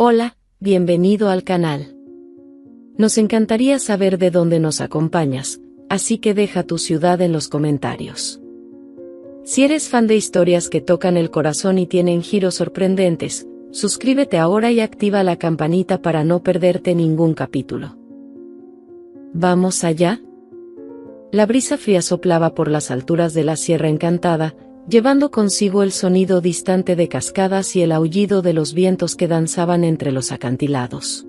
Hola, bienvenido al canal. Nos encantaría saber de dónde nos acompañas, así que deja tu ciudad en los comentarios. Si eres fan de historias que tocan el corazón y tienen giros sorprendentes, suscríbete ahora y activa la campanita para no perderte ningún capítulo. ¿Vamos allá? La brisa fría soplaba por las alturas de la Sierra Encantada, llevando consigo el sonido distante de cascadas y el aullido de los vientos que danzaban entre los acantilados.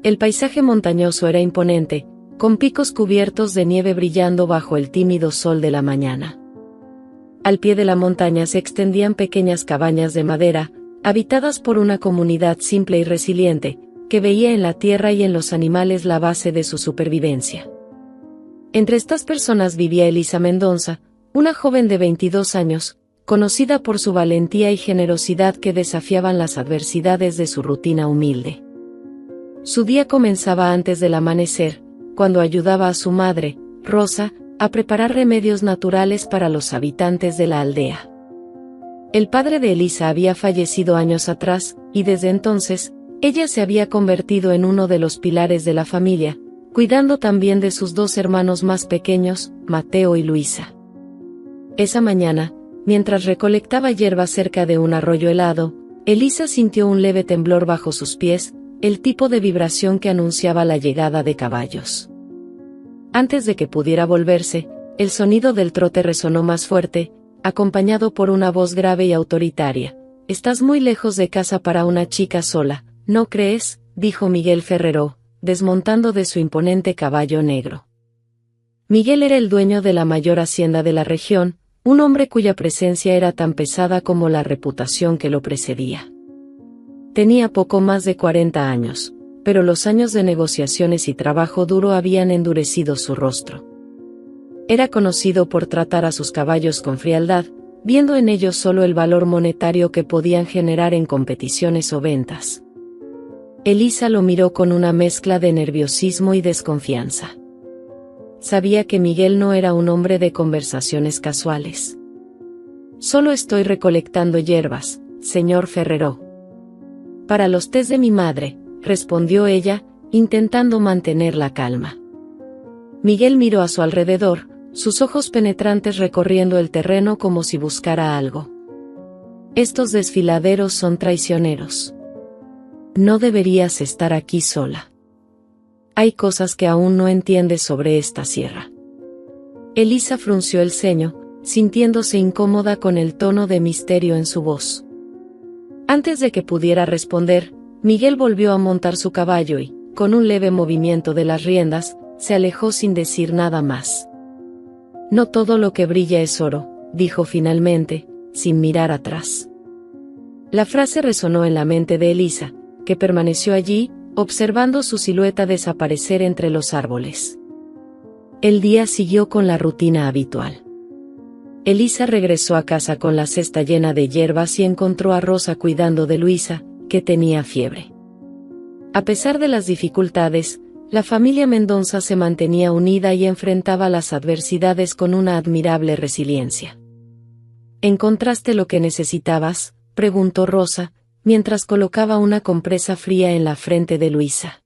El paisaje montañoso era imponente, con picos cubiertos de nieve brillando bajo el tímido sol de la mañana. Al pie de la montaña se extendían pequeñas cabañas de madera, habitadas por una comunidad simple y resiliente, que veía en la tierra y en los animales la base de su supervivencia. Entre estas personas vivía Elisa Mendoza, una joven de 22 años, conocida por su valentía y generosidad que desafiaban las adversidades de su rutina humilde. Su día comenzaba antes del amanecer, cuando ayudaba a su madre, Rosa, a preparar remedios naturales para los habitantes de la aldea. El padre de Elisa había fallecido años atrás, y desde entonces, ella se había convertido en uno de los pilares de la familia, cuidando también de sus dos hermanos más pequeños, Mateo y Luisa. Esa mañana, mientras recolectaba hierba cerca de un arroyo helado, Elisa sintió un leve temblor bajo sus pies, el tipo de vibración que anunciaba la llegada de caballos. Antes de que pudiera volverse, el sonido del trote resonó más fuerte, acompañado por una voz grave y autoritaria. «Estás muy lejos de casa para una chica sola, ¿no crees?», dijo Miguel Ferrero, desmontando de su imponente caballo negro. Miguel era el dueño de la mayor hacienda de la región, un hombre cuya presencia era tan pesada como la reputación que lo precedía. Tenía poco más de 40 años, pero los años de negociaciones y trabajo duro habían endurecido su rostro. Era conocido por tratar a sus caballos con frialdad, viendo en ellos solo el valor monetario que podían generar en competiciones o ventas. Elisa lo miró con una mezcla de nerviosismo y desconfianza. Sabía que Miguel no era un hombre de conversaciones casuales. «Solo estoy recolectando hierbas, señor Ferrero. Para los tés de mi madre», respondió ella, intentando mantener la calma. Miguel miró a su alrededor, sus ojos penetrantes recorriendo el terreno como si buscara algo. «Estos desfiladeros son traicioneros. No deberías estar aquí sola. Hay cosas que aún no entiendes sobre esta sierra». Elisa frunció el ceño, sintiéndose incómoda con el tono de misterio en su voz. Antes de que pudiera responder, Miguel volvió a montar su caballo y, con un leve movimiento de las riendas, se alejó sin decir nada más. «No todo lo que brilla es oro», dijo finalmente, sin mirar atrás. La frase resonó en la mente de Elisa, que permaneció allí, observando su silueta desaparecer entre los árboles. El día siguió con la rutina habitual. Elisa regresó a casa con la cesta llena de hierbas y encontró a Rosa cuidando de Luisa, que tenía fiebre. A pesar de las dificultades, la familia Mendoza se mantenía unida y enfrentaba las adversidades con una admirable resiliencia. «¿Encontraste lo que necesitabas?», preguntó Rosa, mientras colocaba una compresa fría en la frente de Luisa.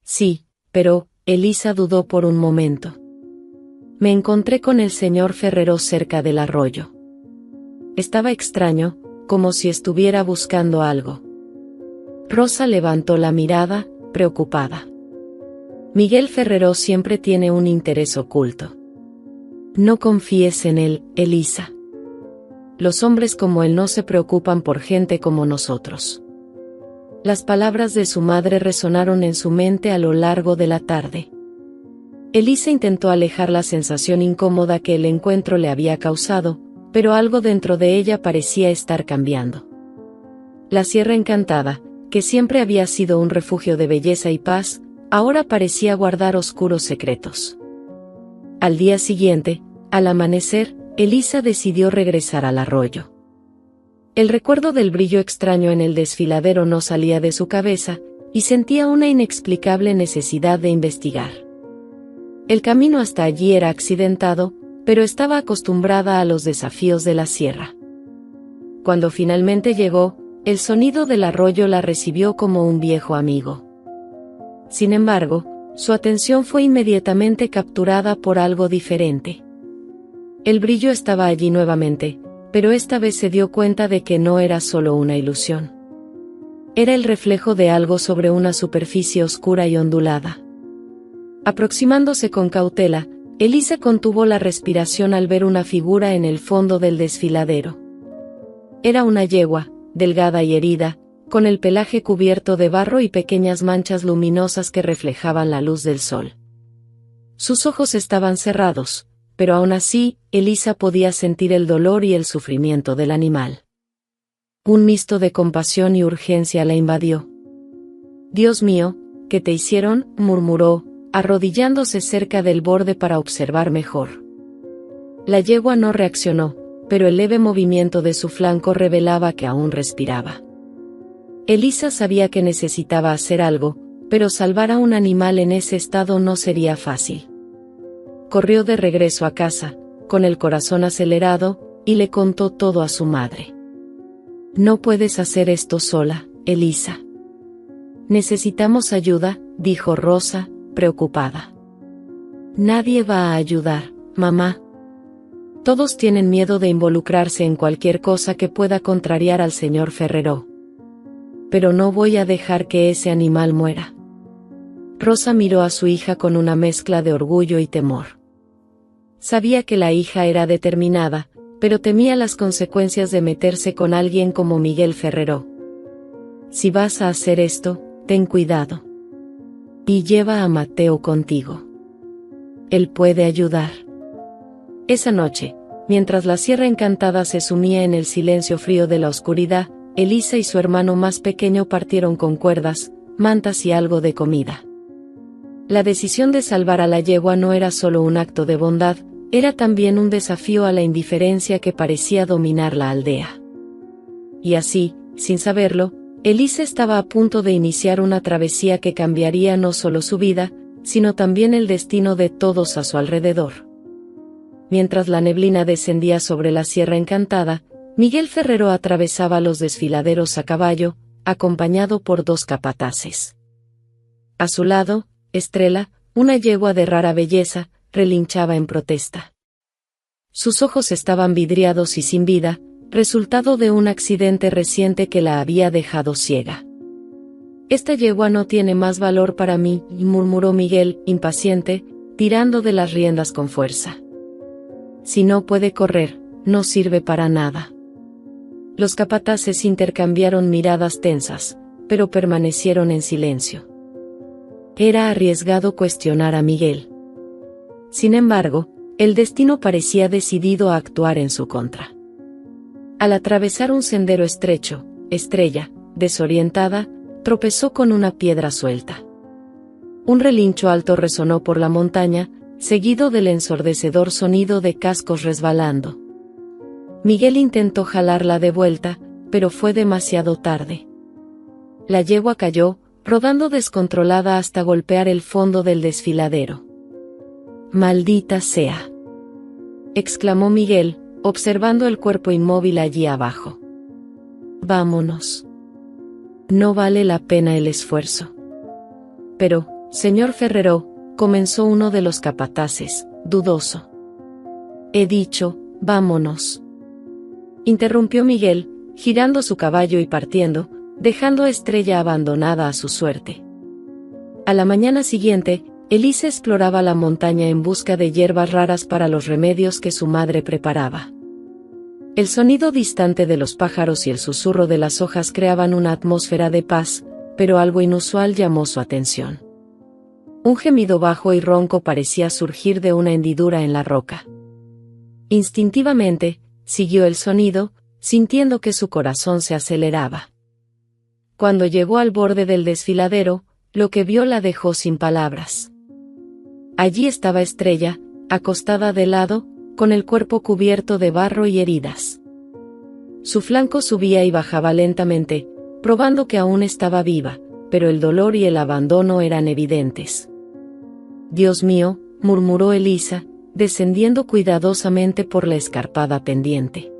«Sí, pero», Elisa dudó por un momento. «Me encontré con el señor Ferrero cerca del arroyo. Estaba extraño, como si estuviera buscando algo». Rosa levantó la mirada, preocupada. «Miguel Ferrero siempre tiene un interés oculto. No confíes en él, Elisa. Los hombres como él no se preocupan por gente como nosotros». Las palabras de su madre resonaron en su mente a lo largo de la tarde. Elisa intentó alejar la sensación incómoda que el encuentro le había causado, pero algo dentro de ella parecía estar cambiando. La Sierra Encantada, que siempre había sido un refugio de belleza y paz, ahora parecía guardar oscuros secretos. Al día siguiente, al amanecer, Elisa decidió regresar al arroyo. El recuerdo del brillo extraño en el desfiladero no salía de su cabeza, y sentía una inexplicable necesidad de investigar. El camino hasta allí era accidentado, pero estaba acostumbrada a los desafíos de la sierra. Cuando finalmente llegó, El sonido del arroyo la recibió como un viejo amigo. Sin embargo, su atención fue inmediatamente capturada por algo diferente. El brillo estaba allí nuevamente, pero esta vez se dio cuenta de que no era solo una ilusión. Era el reflejo de algo sobre una superficie oscura y ondulada. Aproximándose con cautela, Elisa contuvo la respiración al ver una figura en el fondo del desfiladero. Era una yegua, delgada y herida, con el pelaje cubierto de barro y pequeñas manchas luminosas que reflejaban la luz del sol. Sus ojos estaban cerrados, pero aún así, Elisa podía sentir el dolor y el sufrimiento del animal. Un misto de compasión y urgencia la invadió. «Dios mío, ¿qué te hicieron?», murmuró, arrodillándose cerca del borde para observar mejor. La yegua no reaccionó, pero el leve movimiento de su flanco revelaba que aún respiraba. Elisa sabía que necesitaba hacer algo, pero salvar a un animal en ese estado no sería fácil. Corrió de regreso a casa, con el corazón acelerado, y le contó todo a su madre. «No puedes hacer esto sola, Elisa. Necesitamos ayuda», dijo Rosa, preocupada. «Nadie va a ayudar, mamá. Todos tienen miedo de involucrarse en cualquier cosa que pueda contrariar al señor Ferrero. Pero no voy a dejar que ese animal muera». Rosa miró a su hija con una mezcla de orgullo y temor. Sabía que la hija era determinada, pero temía las consecuencias de meterse con alguien como Miguel Ferrero. «Si vas a hacer esto, ten cuidado. Y lleva a Mateo contigo. Él puede ayudar». Esa noche, mientras la Sierra Encantada se sumía en el silencio frío de la oscuridad, Elisa y su hermano más pequeño partieron con cuerdas, mantas y algo de comida. La decisión de salvar a la yegua no era solo un acto de bondad, era también un desafío a la indiferencia que parecía dominar la aldea. Y así, sin saberlo, Elisa estaba a punto de iniciar una travesía que cambiaría no solo su vida, sino también el destino de todos a su alrededor. Mientras la neblina descendía sobre la Sierra Encantada, Miguel Ferrero atravesaba los desfiladeros a caballo, acompañado por 2 capataces. A su lado, Estrella, una yegua de rara belleza, relinchaba en protesta. Sus ojos estaban vidriados y sin vida, resultado de un accidente reciente que la había dejado ciega. «Esta yegua no tiene más valor para mí», murmuró Miguel, impaciente, tirando de las riendas con fuerza. «Si no puede correr, no sirve para nada». Los capataces intercambiaron miradas tensas, pero permanecieron en silencio. Era arriesgado cuestionar a Miguel. Sin embargo, el destino parecía decidido a actuar en su contra. Al atravesar un sendero estrecho, Estrella, desorientada, tropezó con una piedra suelta. Un relincho alto resonó por la montaña, seguido del ensordecedor sonido de cascos resbalando. Miguel intentó jalarla de vuelta, pero fue demasiado tarde. La yegua cayó, rodando descontrolada hasta golpear el fondo del desfiladero. «Maldita sea», exclamó Miguel, observando el cuerpo inmóvil allí abajo. «Vámonos. No vale la pena el esfuerzo». «Pero, señor Ferrero», comenzó uno de los capataces, dudoso. «He dicho, vámonos», interrumpió Miguel, girando su caballo y partiendo, dejando a Estrella abandonada a su suerte. A la mañana siguiente, Elisa exploraba la montaña en busca de hierbas raras para los remedios que su madre preparaba. El sonido distante de los pájaros y el susurro de las hojas creaban una atmósfera de paz, pero algo inusual llamó su atención. Un gemido bajo y ronco parecía surgir de una hendidura en la roca. Instintivamente, siguió el sonido, sintiendo que su corazón se aceleraba. Cuando llegó al borde del desfiladero, lo que vio la dejó sin palabras. Allí estaba Estrella, acostada de lado, con el cuerpo cubierto de barro y heridas. Su flanco subía y bajaba lentamente, probando que aún estaba viva, pero el dolor y el abandono eran evidentes. «Dios mío», murmuró Elisa, descendiendo cuidadosamente por la escarpada pendiente.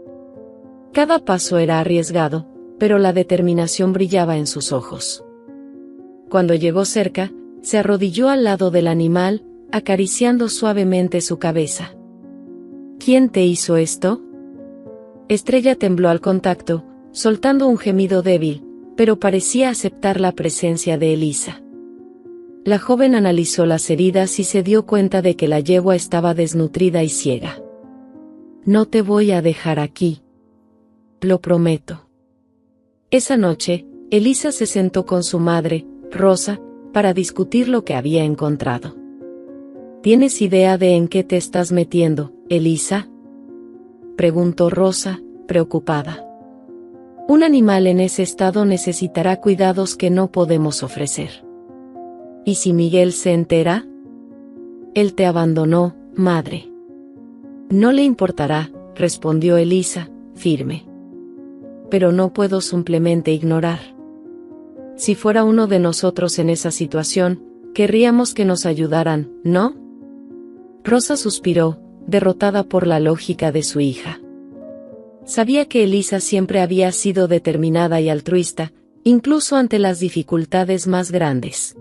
Cada paso era arriesgado, pero la determinación brillaba en sus ojos. Cuando llegó cerca, se arrodilló al lado del animal, acariciando suavemente su cabeza. ¿Quién te hizo esto? Estrella tembló al contacto, soltando un gemido débil, pero parecía aceptar la presencia de Elisa. La joven analizó las heridas y se dio cuenta de que la yegua estaba desnutrida y ciega. No te voy a dejar aquí. Lo prometo. Esa noche, Elisa se sentó con su madre, Rosa, para discutir lo que había encontrado. ¿Tienes idea de en qué te estás metiendo, Elisa?, preguntó Rosa, preocupada. Un animal en ese estado necesitará cuidados que no podemos ofrecer. ¿Y si Miguel se entera? Él te abandonó, madre. No le importará, respondió Elisa, firme. Pero no puedo simplemente ignorar. Si fuera uno de nosotros en esa situación, querríamos que nos ayudaran, ¿no? Rosa suspiró, derrotada por la lógica de su hija. Sabía que Elisa siempre había sido determinada y altruista, incluso ante las dificultades más grandes.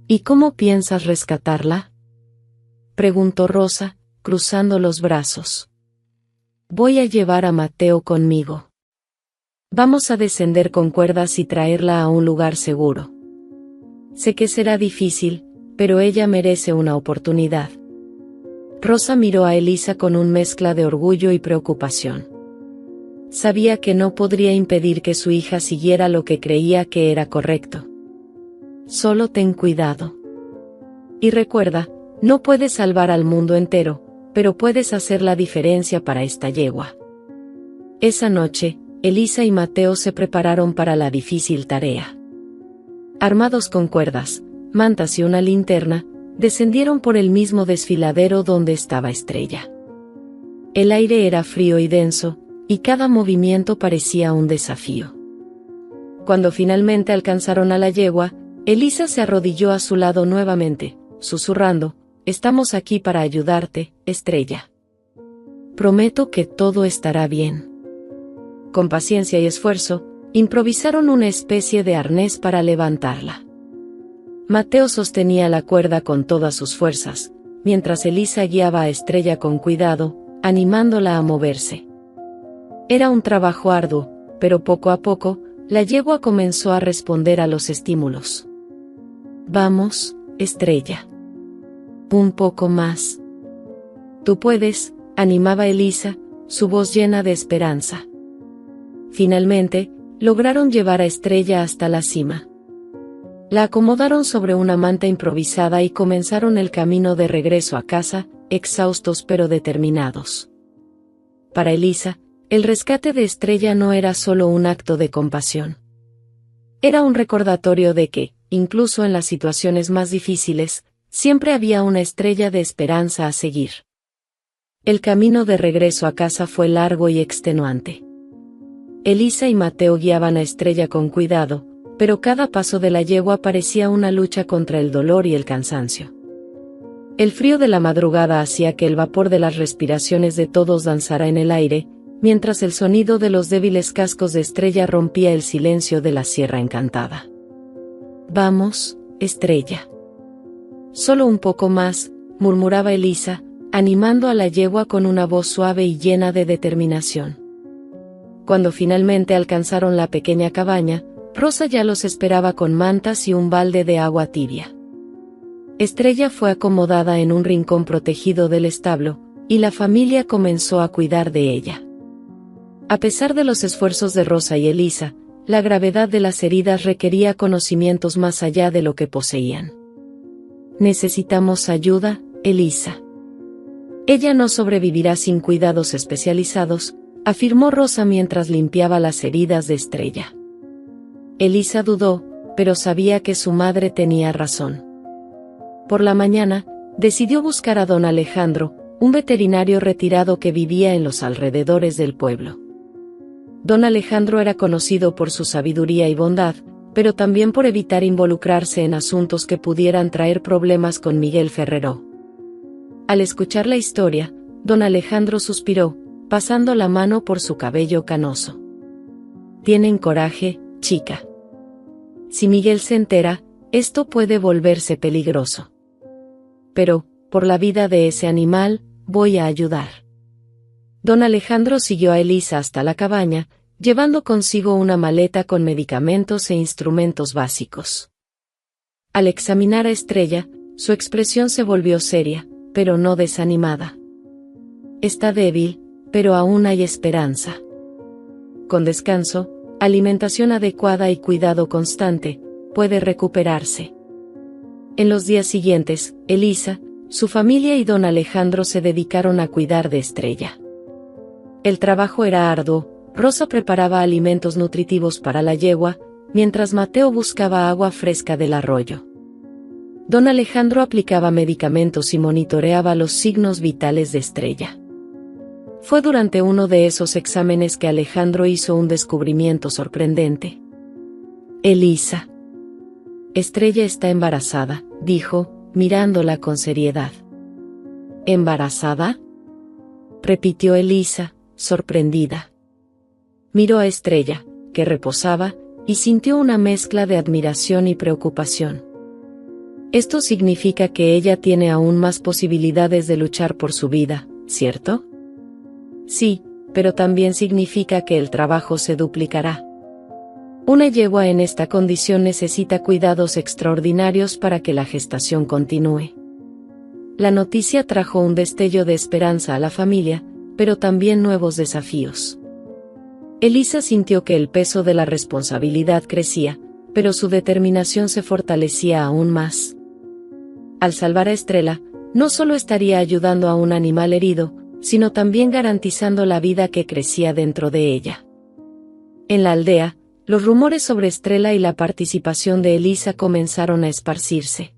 ¿Y cómo piensas rescatarla?, preguntó Rosa, cruzando los brazos. Voy a llevar a Mateo conmigo. Vamos a descender con cuerdas y traerla a un lugar seguro. Sé que será difícil, pero ella merece una oportunidad. Rosa miró a Elisa con una mezcla de orgullo y preocupación. Sabía que no podría impedir que su hija siguiera lo que creía que era correcto. Solo ten cuidado. Y recuerda, no puedes salvar al mundo entero, pero puedes hacer la diferencia para esta yegua. Esa noche, Elisa y Mateo se prepararon para la difícil tarea. Armados con cuerdas, mantas y una linterna, descendieron por el mismo desfiladero donde estaba Estrella. El aire era frío y denso, y cada movimiento parecía un desafío. Cuando finalmente alcanzaron a la yegua, Elisa se arrodilló a su lado nuevamente, susurrando: «Estamos aquí para ayudarte, Estrella. Prometo que todo estará bien». Con paciencia y esfuerzo, improvisaron una especie de arnés para levantarla. Mateo sostenía la cuerda con todas sus fuerzas, mientras Elisa guiaba a Estrella con cuidado, animándola a moverse. Era un trabajo arduo, pero poco a poco, la yegua comenzó a responder a los estímulos. «Vamos, Estrella. Un poco más. Tú puedes», animaba Elisa, su voz llena de esperanza. Finalmente, lograron llevar a Estrella hasta la cima. La acomodaron sobre una manta improvisada y comenzaron el camino de regreso a casa, exhaustos pero determinados. Para Elisa, el rescate de Estrella no era solo un acto de compasión. Era un recordatorio de que, incluso en las situaciones más difíciles, siempre había una estrella de esperanza a seguir. El camino de regreso a casa fue largo y extenuante. Elisa y Mateo guiaban a Estrella con cuidado, pero cada paso de la yegua parecía una lucha contra el dolor y el cansancio. El frío de la madrugada hacía que el vapor de las respiraciones de todos danzara en el aire, mientras el sonido de los débiles cascos de Estrella rompía el silencio de la Sierra Encantada. «Vamos, Estrella. Solo un poco más», murmuraba Elisa, animando a la yegua con una voz suave y llena de determinación. Cuando finalmente alcanzaron la pequeña cabaña, Rosa ya los esperaba con mantas y un balde de agua tibia. Estrella fue acomodada en un rincón protegido del establo, y la familia comenzó a cuidar de ella. A pesar de los esfuerzos de Rosa y Elisa, la gravedad de las heridas requería conocimientos más allá de lo que poseían. «Necesitamos ayuda, Elisa. Ella no sobrevivirá sin cuidados especializados», afirmó Rosa mientras limpiaba las heridas de Estrella. Elisa dudó, pero sabía que su madre tenía razón. Por la mañana, decidió buscar a don Alejandro, un veterinario retirado que vivía en los alrededores del pueblo. Don Alejandro era conocido por su sabiduría y bondad, pero también por evitar involucrarse en asuntos que pudieran traer problemas con Miguel Ferrero. Al escuchar la historia, don Alejandro suspiró, pasando la mano por su cabello canoso. Tienen coraje, chica. Si Miguel se entera, esto puede volverse peligroso. Pero, por la vida de ese animal, voy a ayudar. Don Alejandro siguió a Elisa hasta la cabaña, llevando consigo una maleta con medicamentos e instrumentos básicos. Al examinar a Estrella, su expresión se volvió seria, pero no desanimada. Está débil, pero aún hay esperanza. Con descanso, alimentación adecuada y cuidado constante, puede recuperarse. En los días siguientes, Elisa, su familia y don Alejandro se dedicaron a cuidar de Estrella. El trabajo era arduo. Rosa preparaba alimentos nutritivos para la yegua, mientras Mateo buscaba agua fresca del arroyo. Don Alejandro aplicaba medicamentos y monitoreaba los signos vitales de Estrella. Fue durante uno de esos exámenes que Alejandro hizo un descubrimiento sorprendente. Elisa. Estrella está embarazada, dijo, mirándola con seriedad. ¿Embarazada?, repitió Elisa, sorprendida. Miró a Estrella, que reposaba, y sintió una mezcla de admiración y preocupación. Esto significa que ella tiene aún más posibilidades de luchar por su vida, ¿cierto? Sí, pero también significa que el trabajo se duplicará. Una yegua en esta condición necesita cuidados extraordinarios para que la gestación continúe. La noticia trajo un destello de esperanza a la familia, pero también nuevos desafíos. Elisa sintió que el peso de la responsabilidad crecía, pero su determinación se fortalecía aún más. Al salvar a Estrella, no solo estaría ayudando a un animal herido, sino también garantizando la vida que crecía dentro de ella. En la aldea, los rumores sobre Estrella y la participación de Elisa comenzaron a esparcirse.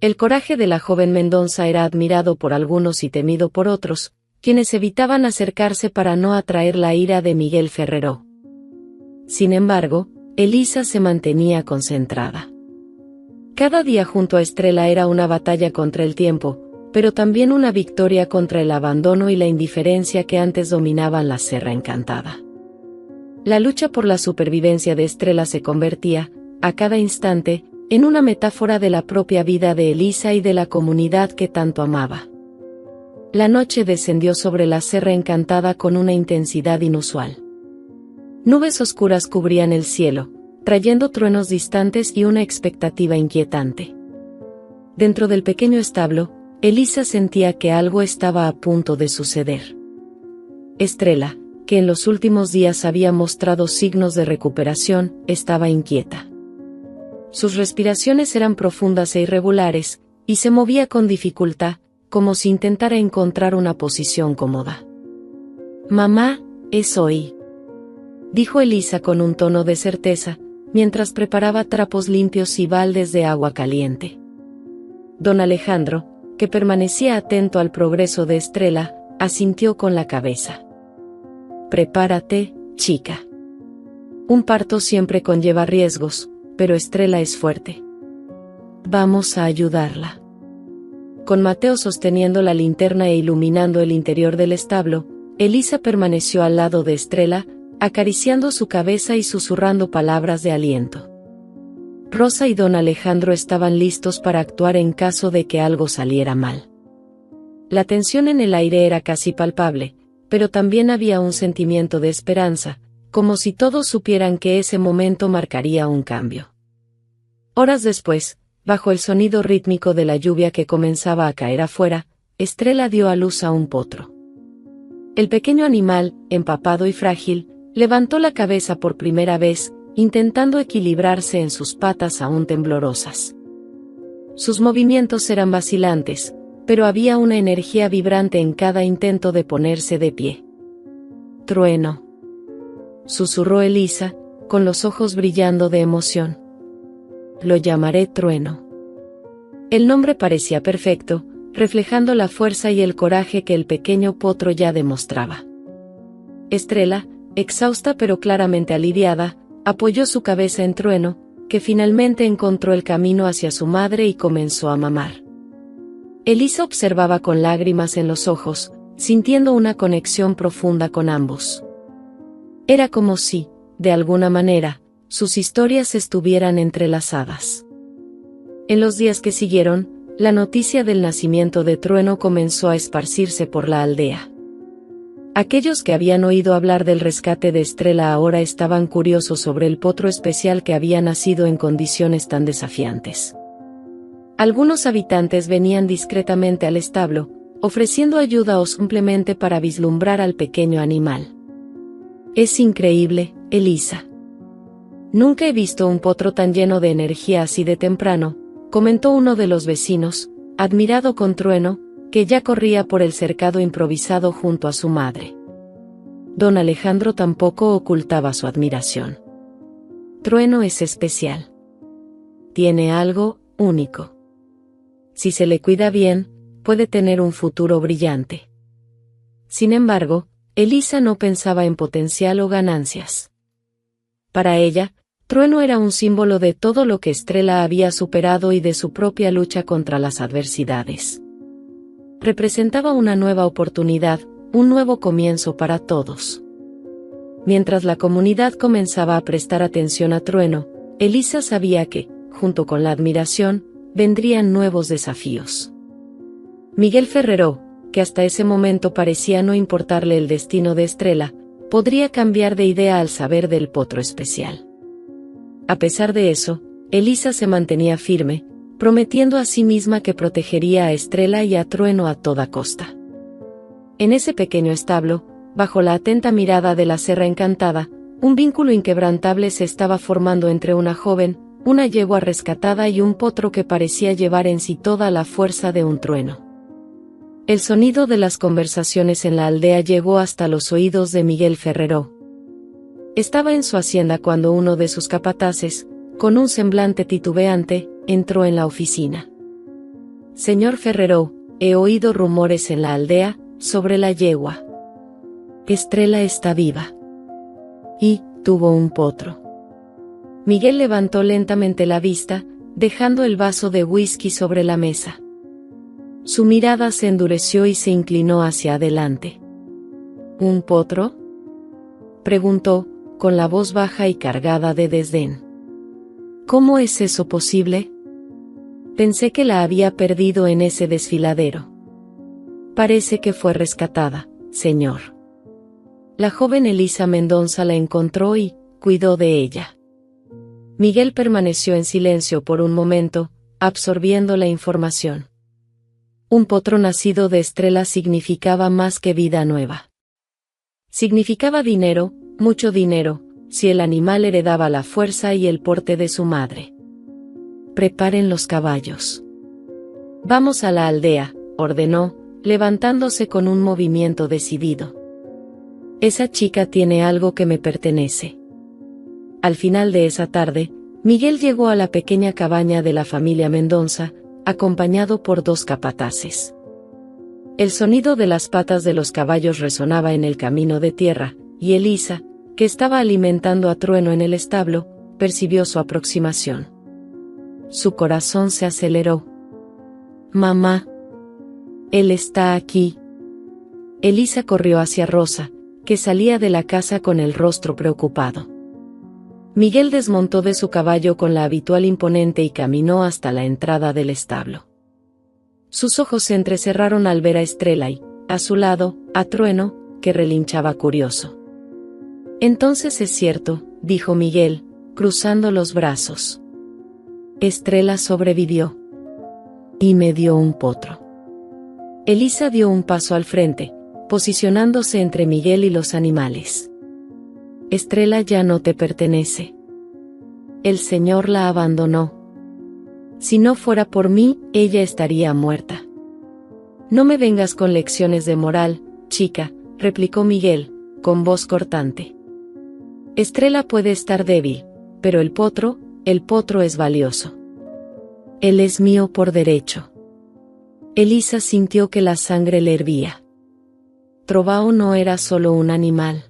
El coraje de la joven Mendonça era admirado por algunos y temido por otros, quienes evitaban acercarse para no atraer la ira de Miguel Ferrero. Sin embargo, Elisa se mantenía concentrada. Cada día junto a Estrella era una batalla contra el tiempo, pero también una victoria contra el abandono y la indiferencia que antes dominaban la Serra Encantada. La lucha por la supervivencia de Estrella se convertía, a cada instante, en una metáfora de la propia vida de Elisa y de la comunidad que tanto amaba. La noche descendió sobre la Serra Encantada con una intensidad inusual. Nubes oscuras cubrían el cielo, trayendo truenos distantes y una expectativa inquietante. Dentro del pequeño establo, Elisa sentía que algo estaba a punto de suceder. Estrella, que en los últimos días había mostrado signos de recuperación, estaba inquieta. Sus respiraciones eran profundas e irregulares, y se movía con dificultad, como si intentara encontrar una posición cómoda. «Mamá, es hoy», dijo Elisa con un tono de certeza, mientras preparaba trapos limpios y baldes de agua caliente. Don Alejandro, que permanecía atento al progreso de Estrella, asintió con la cabeza. «Prepárate, chica. Un parto siempre conlleva riesgos, pero Estrella es fuerte. Vamos a ayudarla». Con Mateo sosteniendo la linterna e iluminando el interior del establo, Elisa permaneció al lado de Estrella, acariciando su cabeza y susurrando palabras de aliento. Rosa y don Alejandro estaban listos para actuar en caso de que algo saliera mal. La tensión en el aire era casi palpable, pero también había un sentimiento de esperanza, como si todos supieran que ese momento marcaría un cambio. Horas después, bajo el sonido rítmico de la lluvia que comenzaba a caer afuera, Estrella dio a luz a un potro. El pequeño animal, empapado y frágil, levantó la cabeza por primera vez, intentando equilibrarse en sus patas aún temblorosas. Sus movimientos eran vacilantes, pero había una energía vibrante en cada intento de ponerse de pie. «Trueno», susurró Elisa, con los ojos brillando de emoción. «Lo llamaré Trueno». El nombre parecía perfecto, reflejando la fuerza y el coraje que el pequeño potro ya demostraba. Estrella, exhausta pero claramente aliviada, apoyó su cabeza en Trueno, que finalmente encontró el camino hacia su madre y comenzó a mamar. Elisa observaba con lágrimas en los ojos, sintiendo una conexión profunda con ambos. Era como si, de alguna manera, sus historias estuvieran entrelazadas. En los días que siguieron, la noticia del nacimiento de Trueno comenzó a esparcirse por la aldea. Aquellos que habían oído hablar del rescate de Estrella ahora estaban curiosos sobre el potro especial que había nacido en condiciones tan desafiantes. Algunos habitantes venían discretamente al establo, ofreciendo ayuda o simplemente para vislumbrar al pequeño animal. «Es increíble, Elisa. Nunca he visto un potro tan lleno de energía así de temprano», comentó uno de los vecinos, admirado con Trueno, que ya corría por el cercado improvisado junto a su madre. Don Alejandro tampoco ocultaba su admiración. «Trueno es especial. Tiene algo único. Si se le cuida bien, puede tener un futuro brillante». Sin embargo, Elisa no pensaba en potencial o ganancias. Para ella, Trueno era un símbolo de todo lo que Estrella había superado y de su propia lucha contra las adversidades. Representaba una nueva oportunidad, un nuevo comienzo para todos. Mientras la comunidad comenzaba a prestar atención a Trueno, Elisa sabía que, junto con la admiración, vendrían nuevos desafíos. Miguel Ferrero, que hasta ese momento parecía no importarle el destino de Estrella, podría cambiar de idea al saber del potro especial. A pesar de eso, Elisa se mantenía firme, prometiendo a sí misma que protegería a Estrella y a Trueno a toda costa. En ese pequeño establo, bajo la atenta mirada de la Serra Encantada, un vínculo inquebrantable se estaba formando entre una joven, una yegua rescatada y un potro que parecía llevar en sí toda la fuerza de un trueno. El sonido de las conversaciones en la aldea llegó hasta los oídos de Miguel Ferrero. Estaba en su hacienda cuando uno de sus capataces, con un semblante titubeante, entró en la oficina. «Señor Ferrero, he oído rumores en la aldea sobre la yegua. Estrella está viva. Y tuvo un potro». Miguel levantó lentamente la vista, dejando el vaso de whisky sobre la mesa. Su mirada se endureció y se inclinó hacia adelante. «¿Un potro?», preguntó, con la voz baja y cargada de desdén. «¿Cómo es eso posible? Pensé que la había perdido en ese desfiladero». «Parece que fue rescatada, señor. La joven Elisa Mendoza la encontró y cuidó de ella». Miguel permaneció en silencio por un momento, absorbiendo la información. Un potro nacido de Estrella significaba más que vida nueva. Significaba dinero, mucho dinero, si el animal heredaba la fuerza y el porte de su madre. «Preparen los caballos. Vamos a la aldea», ordenó, levantándose con un movimiento decidido. «Esa chica tiene algo que me pertenece». Al final de esa tarde, Miguel llegó a la pequeña cabaña de la familia Mendoza, acompañado por dos capataces. El sonido de las patas de los caballos resonaba en el camino de tierra, y Elisa, que estaba alimentando a Trueno en el establo, percibió su aproximación. Su corazón se aceleró. «Mamá. Él está aquí». Elisa corrió hacia Rosa, que salía de la casa con el rostro preocupado. Miguel desmontó de su caballo con la habitual imponente y caminó hasta la entrada del establo. Sus ojos se entrecerraron al ver a Estrella y, a su lado, a Trueno, que relinchaba curioso. «Entonces es cierto», dijo Miguel, cruzando los brazos. «Estrella sobrevivió. Y me dio un potro». Elisa dio un paso al frente, posicionándose entre Miguel y los animales. «Estrella ya no te pertenece. El Señor la abandonó. Si no fuera por mí, ella estaría muerta». «No me vengas con lecciones de moral, chica», replicó Miguel, con voz cortante. «Estrella puede estar débil, pero el potro es valioso. Él es mío por derecho». Elisa sintió que la sangre le hervía. Trovao no era solo un animal.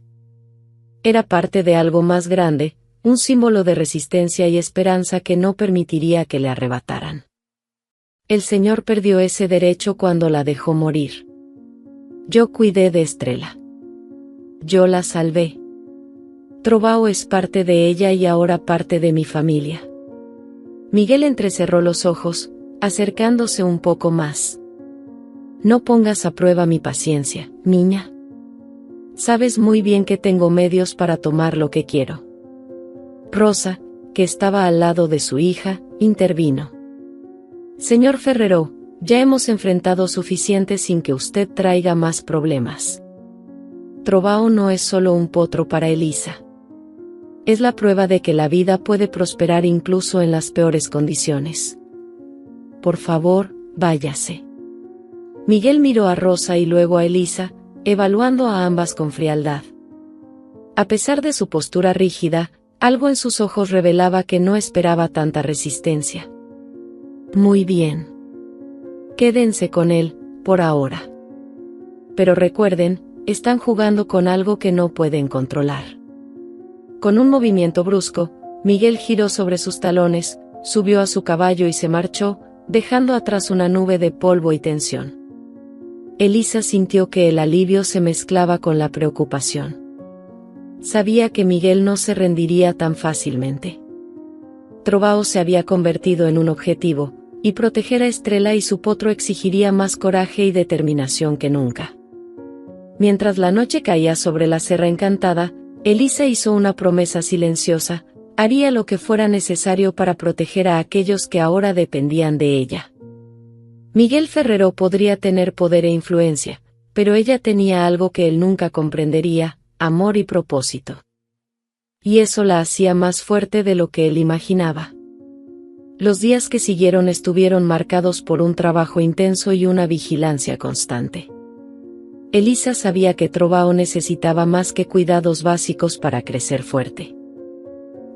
Era parte de algo más grande, un símbolo de resistencia y esperanza que no permitiría que le arrebataran. El Señor perdió ese derecho cuando la dejó morir. Yo cuidé de Estrella. Yo la salvé. Trovao es parte de ella y ahora parte de mi familia. Miguel entrecerró los ojos, acercándose un poco más. No pongas a prueba mi paciencia, niña. Sabes muy bien que tengo medios para tomar lo que quiero. Rosa, que estaba al lado de su hija, intervino. Señor Ferrero, ya hemos enfrentado suficiente sin que usted traiga más problemas. Trovao no es solo un potro para Elisa. Es la prueba de que la vida puede prosperar incluso en las peores condiciones. Por favor, váyase. Miguel miró a Rosa y luego a Elisa, evaluando a ambas con frialdad. A pesar de su postura rígida, algo en sus ojos revelaba que no esperaba tanta resistencia. Muy bien. Quédense con él, por ahora. Pero recuerden, están jugando con algo que no pueden controlar. Con un movimiento brusco, Miguel giró sobre sus talones, subió a su caballo y se marchó, dejando atrás una nube de polvo y tensión. Elisa sintió que el alivio se mezclaba con la preocupación. Sabía que Miguel no se rendiría tan fácilmente. Trovao se había convertido en un objetivo, y proteger a Estrella y su potro exigiría más coraje y determinación que nunca. Mientras la noche caía sobre la Serra Encantada, Elisa hizo una promesa silenciosa: haría lo que fuera necesario para proteger a aquellos que ahora dependían de ella. Miguel Ferrero podría tener poder e influencia, pero ella tenía algo que él nunca comprendería: amor y propósito. Y eso la hacía más fuerte de lo que él imaginaba. Los días que siguieron estuvieron marcados por un trabajo intenso y una vigilancia constante. Elisa sabía que Trovao necesitaba más que cuidados básicos para crecer fuerte.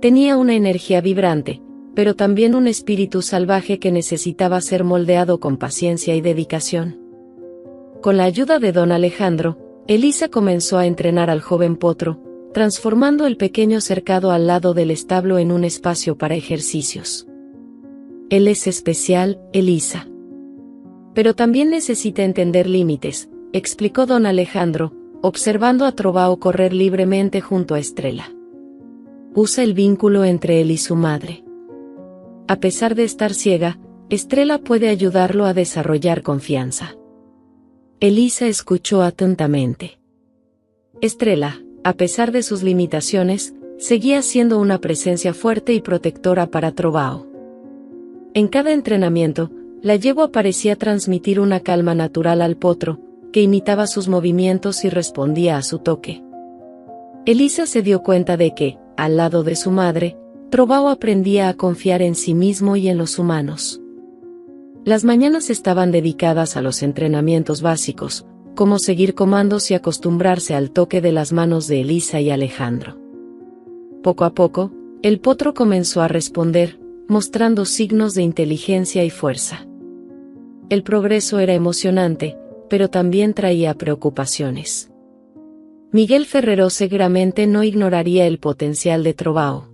Tenía una energía vibrante, pero también un espíritu salvaje que necesitaba ser moldeado con paciencia y dedicación. Con la ayuda de don Alejandro, Elisa comenzó a entrenar al joven potro, transformando el pequeño cercado al lado del establo en un espacio para ejercicios. Él es especial, Elisa. Pero también necesita entender límites, explicó don Alejandro, observando a Trovao correr libremente junto a Estrella. Usa el vínculo entre él y su madre. A pesar de estar ciega, Estrella puede ayudarlo a desarrollar confianza. Elisa escuchó atentamente. Estrella, a pesar de sus limitaciones, seguía siendo una presencia fuerte y protectora para Trovao. En cada entrenamiento, la yegua parecía transmitir una calma natural al potro, que imitaba sus movimientos y respondía a su toque. Elisa se dio cuenta de que, al lado de su madre, Trovao aprendía a confiar en sí mismo y en los humanos. Las mañanas estaban dedicadas a los entrenamientos básicos, como seguir comandos y acostumbrarse al toque de las manos de Elisa y Alejandro. Poco a poco, el potro comenzó a responder, mostrando signos de inteligencia y fuerza. El progreso era emocionante, pero también traía preocupaciones. Miguel Ferrero seguramente no ignoraría el potencial de Trovao.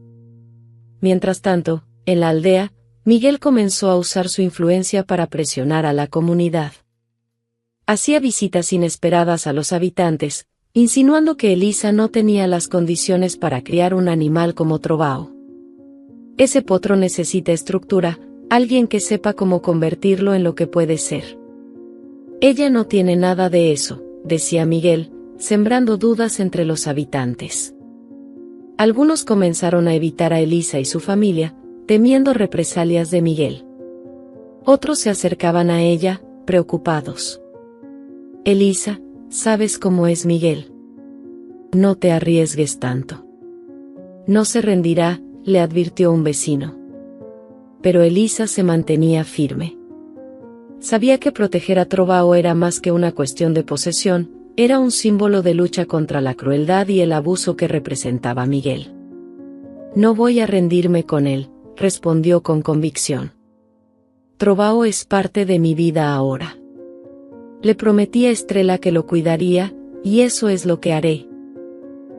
Mientras tanto, en la aldea, Miguel comenzó a usar su influencia para presionar a la comunidad. Hacía visitas inesperadas a los habitantes, insinuando que Elisa no tenía las condiciones para criar un animal como Trovao. Ese potro necesita estructura, alguien que sepa cómo convertirlo en lo que puede ser. Ella no tiene nada de eso, decía Miguel, sembrando dudas entre los habitantes. Algunos comenzaron a evitar a Elisa y su familia, temiendo represalias de Miguel. Otros se acercaban a ella, preocupados. Elisa, ¿sabes cómo es Miguel? No te arriesgues tanto. No se rendirá, le advirtió un vecino. Pero Elisa se mantenía firme. Sabía que proteger a Trovao era más que una cuestión de posesión, era un símbolo de lucha contra la crueldad y el abuso que representaba Miguel. No voy a rendirme con él, respondió con convicción. Trovao es parte de mi vida ahora. Le prometí a Estrella que lo cuidaría, y eso es lo que haré.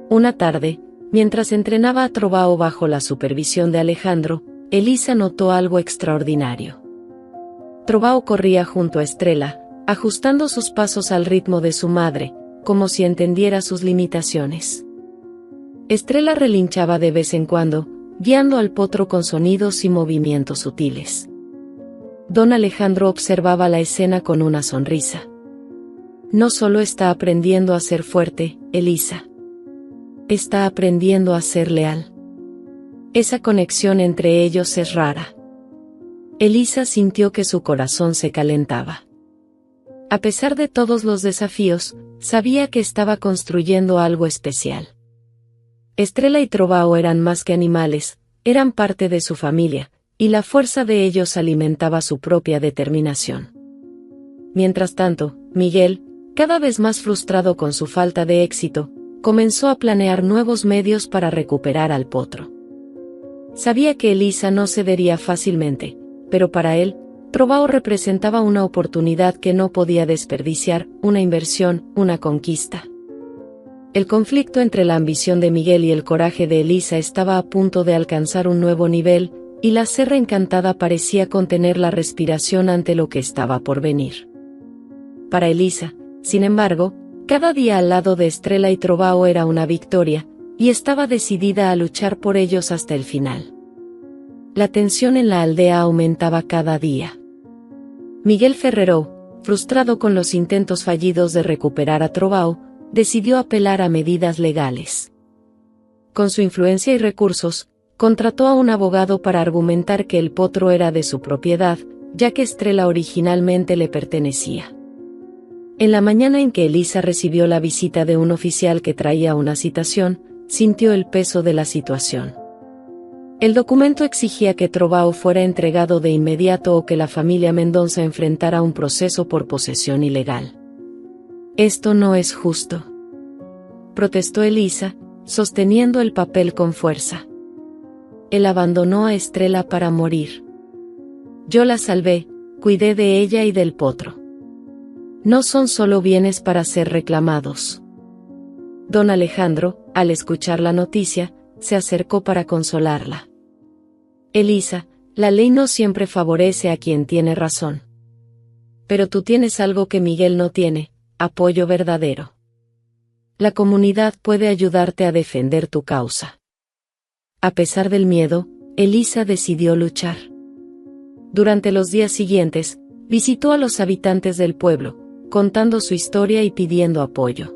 Una tarde, mientras entrenaba a Trovao bajo la supervisión de Alejandro, Elisa notó algo extraordinario. Trovao corría junto a Estrella, ajustando sus pasos al ritmo de su madre, como si entendiera sus limitaciones. Estrella relinchaba de vez en cuando, guiando al potro con sonidos y movimientos sutiles. Don Alejandro observaba la escena con una sonrisa. No solo está aprendiendo a ser fuerte, Elisa. Está aprendiendo a ser leal. Esa conexión entre ellos es rara. Elisa sintió que su corazón se calentaba. A pesar de todos los desafíos, sabía que estaba construyendo algo especial. Estrella y Trovao eran más que animales, eran parte de su familia, y la fuerza de ellos alimentaba su propia determinación. Mientras tanto, Miguel, cada vez más frustrado con su falta de éxito, comenzó a planear nuevos medios para recuperar al potro. Sabía que Elisa no cedería fácilmente, pero para él, Trovao representaba una oportunidad que no podía desperdiciar, una inversión, una conquista. El conflicto entre la ambición de Miguel y el coraje de Elisa estaba a punto de alcanzar un nuevo nivel, y la Serra Encantada parecía contener la respiración ante lo que estaba por venir. Para Elisa, sin embargo, cada día al lado de Estrella y Trovao era una victoria, y estaba decidida a luchar por ellos hasta el final. La tensión en la aldea aumentaba cada día. Miguel Ferrero, frustrado con los intentos fallidos de recuperar a Trovao, decidió apelar a medidas legales. Con su influencia y recursos, contrató a un abogado para argumentar que el potro era de su propiedad, ya que Estrella originalmente le pertenecía. En la mañana en que Elisa recibió la visita de un oficial que traía una citación, sintió el peso de la situación. El documento exigía que Trovao fuera entregado de inmediato o que la familia Mendoza enfrentara un proceso por posesión ilegal. «Esto no es justo», protestó Elisa, sosteniendo el papel con fuerza. «Él abandonó a Estrella para morir. Yo la salvé, cuidé de ella y del potro. No son solo bienes para ser reclamados». Don Alejandro, al escuchar la noticia, se acercó para consolarla. «Elisa, la ley no siempre favorece a quien tiene razón. Pero tú tienes algo que Miguel no tiene, apoyo verdadero. La comunidad puede ayudarte a defender tu causa». A pesar del miedo, Elisa decidió luchar. Durante los días siguientes, visitó a los habitantes del pueblo, contando su historia y pidiendo apoyo.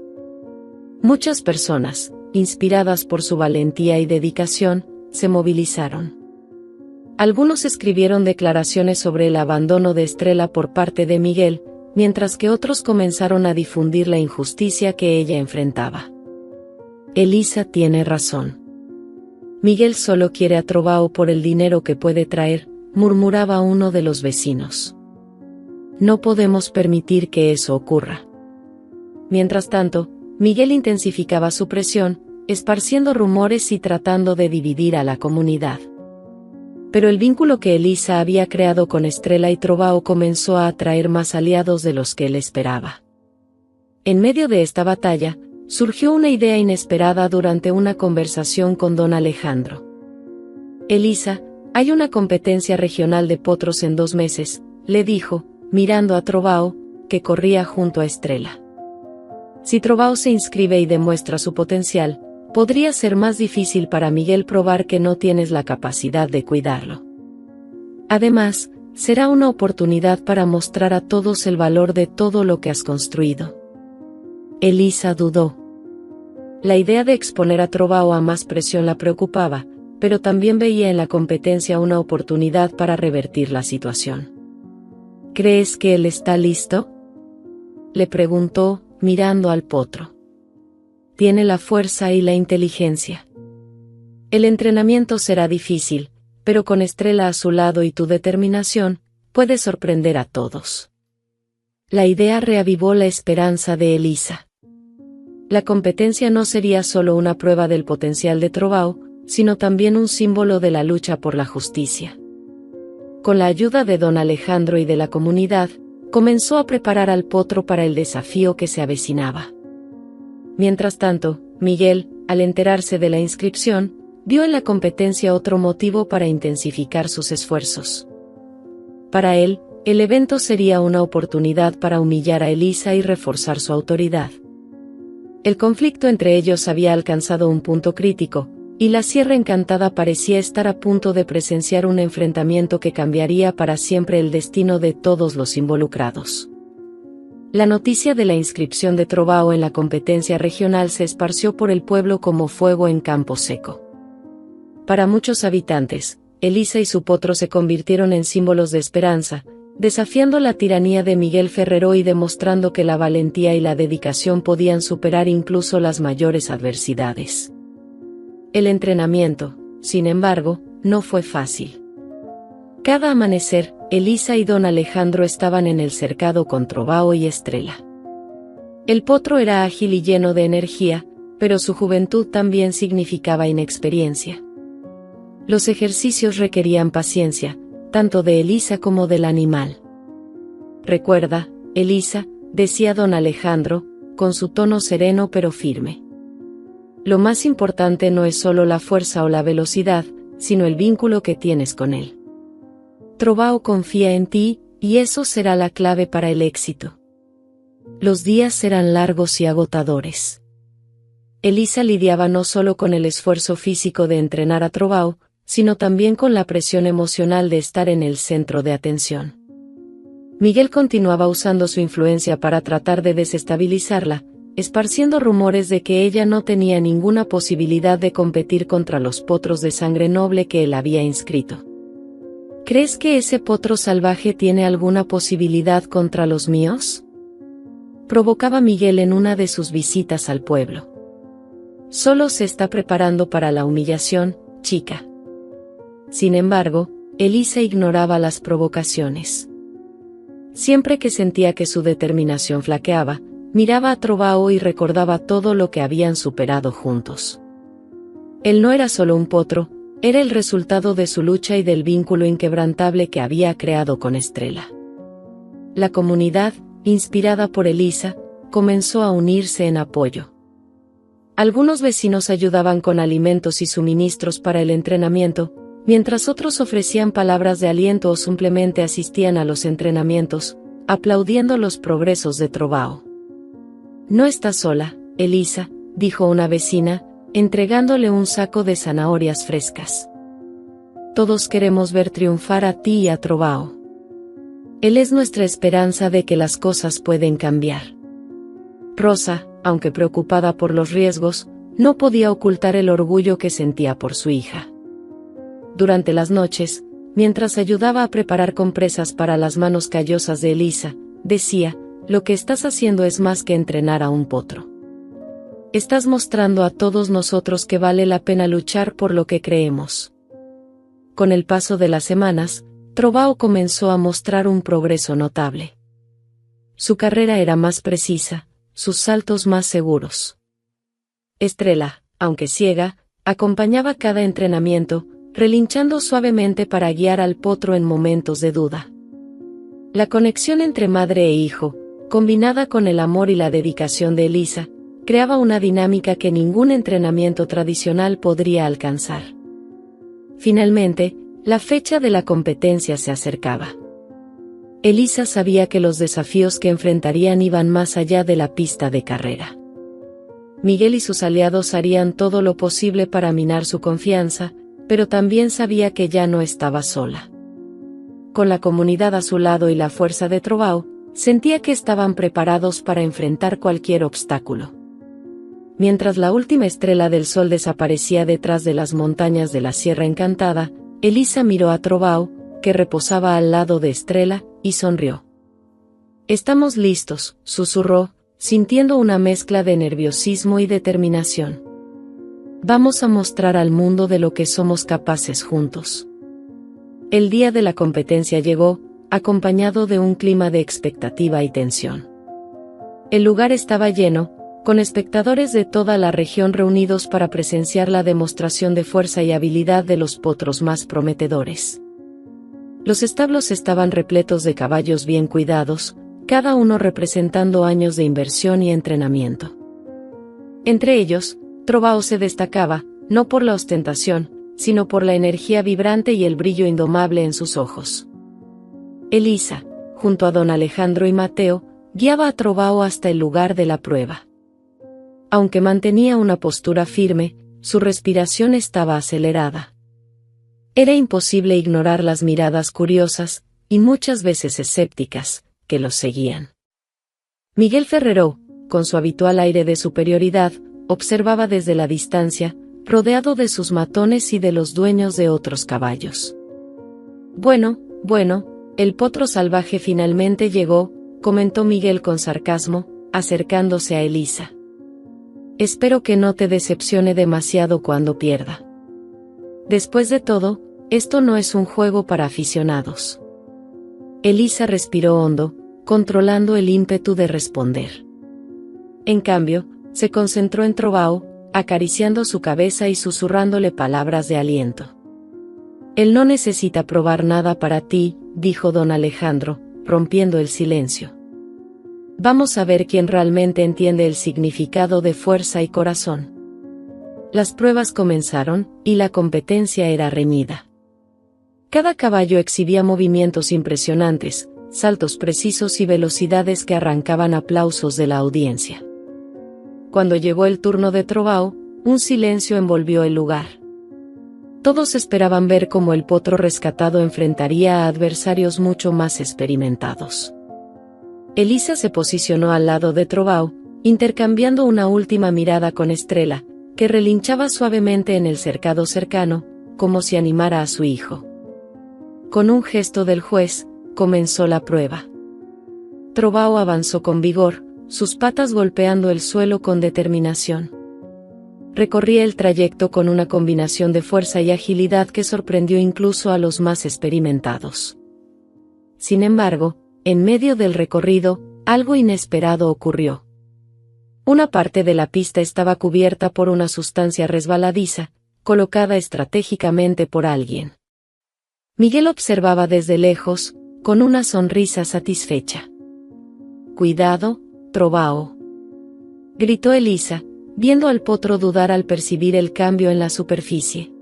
Muchas personas, inspiradas por su valentía y dedicación, se movilizaron. Algunos escribieron declaraciones sobre el abandono de Estrella por parte de Miguel, mientras que otros comenzaron a difundir la injusticia que ella enfrentaba. Elisa tiene razón. Miguel solo quiere a Trovao por el dinero que puede traer, murmuraba uno de los vecinos. No podemos permitir que eso ocurra. Mientras tanto, Miguel intensificaba su presión, esparciendo rumores y tratando de dividir a la comunidad. Pero el vínculo que Elisa había creado con Estrella y Trovao comenzó a atraer más aliados de los que él esperaba. En medio de esta batalla, surgió una idea inesperada durante una conversación con don Alejandro. «Elisa, hay una competencia regional de potros en 2 meses», le dijo, mirando a Trovao, que corría junto a Estrella. «Si Trovao se inscribe y demuestra su potencial, podría ser más difícil para Miguel probar que no tienes la capacidad de cuidarlo. Además, será una oportunidad para mostrar a todos el valor de todo lo que has construido». Elisa dudó. La idea de exponer a Trovao a más presión la preocupaba, pero también veía en la competencia una oportunidad para revertir la situación. «¿Crees que él está listo?», le preguntó, mirando al potro. «Tiene la fuerza y la inteligencia. El entrenamiento será difícil, pero con Estrella a su lado y tu determinación, puede sorprender a todos». La idea reavivó la esperanza de Elisa. La competencia no sería solo una prueba del potencial de Trovao, sino también un símbolo de la lucha por la justicia. Con la ayuda de don Alejandro y de la comunidad, comenzó a preparar al potro para el desafío que se avecinaba. Mientras tanto, Miguel, al enterarse de la inscripción, vio en la competencia otro motivo para intensificar sus esfuerzos. Para él, el evento sería una oportunidad para humillar a Elisa y reforzar su autoridad. El conflicto entre ellos había alcanzado un punto crítico, y la Sierra Encantada parecía estar a punto de presenciar un enfrentamiento que cambiaría para siempre el destino de todos los involucrados. La noticia de la inscripción de Trovao en la competencia regional se esparció por el pueblo como fuego en campo seco. Para muchos habitantes, Elisa y su potro se convirtieron en símbolos de esperanza, desafiando la tiranía de Miguel Ferrero y demostrando que la valentía y la dedicación podían superar incluso las mayores adversidades. El entrenamiento, sin embargo, no fue fácil. Cada amanecer, Elisa y don Alejandro estaban en el cercado con Trovao y Estrella. El potro era ágil y lleno de energía, pero su juventud también significaba inexperiencia. Los ejercicios requerían paciencia, tanto de Elisa como del animal. «Recuerda, Elisa», decía don Alejandro, con su tono sereno pero firme. «Lo más importante no es solo la fuerza o la velocidad, sino el vínculo que tienes con él. Trovao confía en ti, y eso será la clave para el éxito. Los días serán largos y agotadores». Elisa lidiaba no solo con el esfuerzo físico de entrenar a Trovao, sino también con la presión emocional de estar en el centro de atención. Miguel continuaba usando su influencia para tratar de desestabilizarla, esparciendo rumores de que ella no tenía ninguna posibilidad de competir contra los potros de sangre noble que él había inscrito. «¿Crees que ese potro salvaje tiene alguna posibilidad contra los míos?», provocaba Miguel en una de sus visitas al pueblo. «Solo se está preparando para la humillación, chica». Sin embargo, Elisa ignoraba las provocaciones. Siempre que sentía que su determinación flaqueaba, miraba a Trovao y recordaba todo lo que habían superado juntos. Él no era solo un potro, era el resultado de su lucha y del vínculo inquebrantable que había creado con Estrella. La comunidad, inspirada por Elisa, comenzó a unirse en apoyo. Algunos vecinos ayudaban con alimentos y suministros para el entrenamiento, mientras otros ofrecían palabras de aliento o simplemente asistían a los entrenamientos, aplaudiendo los progresos de Trovao. «No estás sola, Elisa», dijo una vecina, entregándole un saco de zanahorias frescas. «Todos queremos ver triunfar a ti y a Trovao. Él es nuestra esperanza de que las cosas pueden cambiar». Rosa, aunque preocupada por los riesgos, no podía ocultar el orgullo que sentía por su hija. Durante las noches, mientras ayudaba a preparar compresas para las manos callosas de Elisa, decía: «Lo que estás haciendo es más que entrenar a un potro. Estás mostrando a todos nosotros que vale la pena luchar por lo que creemos». Con el paso de las semanas, Trovao comenzó a mostrar un progreso notable. Su carrera era más precisa, sus saltos más seguros. Estrella, aunque ciega, acompañaba cada entrenamiento, relinchando suavemente para guiar al potro en momentos de duda. La conexión entre madre e hijo, combinada con el amor y la dedicación de Elisa, creaba una dinámica que ningún entrenamiento tradicional podría alcanzar. Finalmente, la fecha de la competencia se acercaba. Elisa sabía que los desafíos que enfrentarían iban más allá de la pista de carrera. Miguel y sus aliados harían todo lo posible para minar su confianza, pero también sabía que ya no estaba sola. Con la comunidad a su lado y la fuerza de Trovao, sentía que estaban preparados para enfrentar cualquier obstáculo. Mientras la última estrella del sol desaparecía detrás de las montañas de la Sierra Encantada, Elisa miró a Trovao, que reposaba al lado de Estrella, y sonrió. «Estamos listos», susurró, sintiendo una mezcla de nerviosismo y determinación. «Vamos a mostrar al mundo de lo que somos capaces juntos». El día de la competencia llegó, acompañado de un clima de expectativa y tensión. El lugar estaba lleno, con espectadores de toda la región reunidos para presenciar la demostración de fuerza y habilidad de los potros más prometedores. Los establos estaban repletos de caballos bien cuidados, cada uno representando años de inversión y entrenamiento. Entre ellos, Trovao se destacaba, no por la ostentación, sino por la energía vibrante y el brillo indomable en sus ojos. Elisa, junto a don Alejandro y Mateo, guiaba a Trovao hasta el lugar de la prueba. aunque mantenía una postura firme, su respiración estaba acelerada. Era imposible ignorar las miradas curiosas, y muchas veces escépticas, que los seguían. Miguel Ferrero, con su habitual aire de superioridad, observaba desde la distancia, rodeado de sus matones y de los dueños de otros caballos. Bueno, el potro salvaje finalmente llegó, comentó Miguel con sarcasmo, acercándose a Elisa. Espero que no te decepcione demasiado cuando pierda. Después de todo, esto no es un juego para aficionados. Elisa respiró hondo, controlando el ímpetu de responder. En cambio, se concentró en Trovao, acariciando su cabeza y susurrándole palabras de aliento. Él no necesita probar nada para ti, dijo don Alejandro, rompiendo el silencio. Vamos a ver quién realmente entiende el significado de fuerza y corazón. Las pruebas comenzaron, y la competencia era reñida. Cada caballo exhibía movimientos impresionantes, saltos precisos y velocidades que arrancaban aplausos de la audiencia. Cuando llegó el turno de Trovao, un silencio envolvió el lugar. Todos esperaban ver cómo el potro rescatado enfrentaría a adversarios mucho más experimentados. Elisa se posicionó al lado de Trovao, intercambiando una última mirada con Estrella, que relinchaba suavemente en el cercado cercano, como si animara a su hijo. Con un gesto del juez, comenzó la prueba. Trovao avanzó con vigor, sus patas golpeando el suelo con determinación. Recorría el trayecto con una combinación de fuerza y agilidad que sorprendió incluso a los más experimentados. Sin embargo, en medio del recorrido, algo inesperado ocurrió. Una parte de la pista estaba cubierta por una sustancia resbaladiza, colocada estratégicamente por alguien. Miguel observaba desde lejos, con una sonrisa satisfecha. «Cuidado, Trovao», gritó Elisa, viendo al potro dudar al percibir el cambio en la superficie.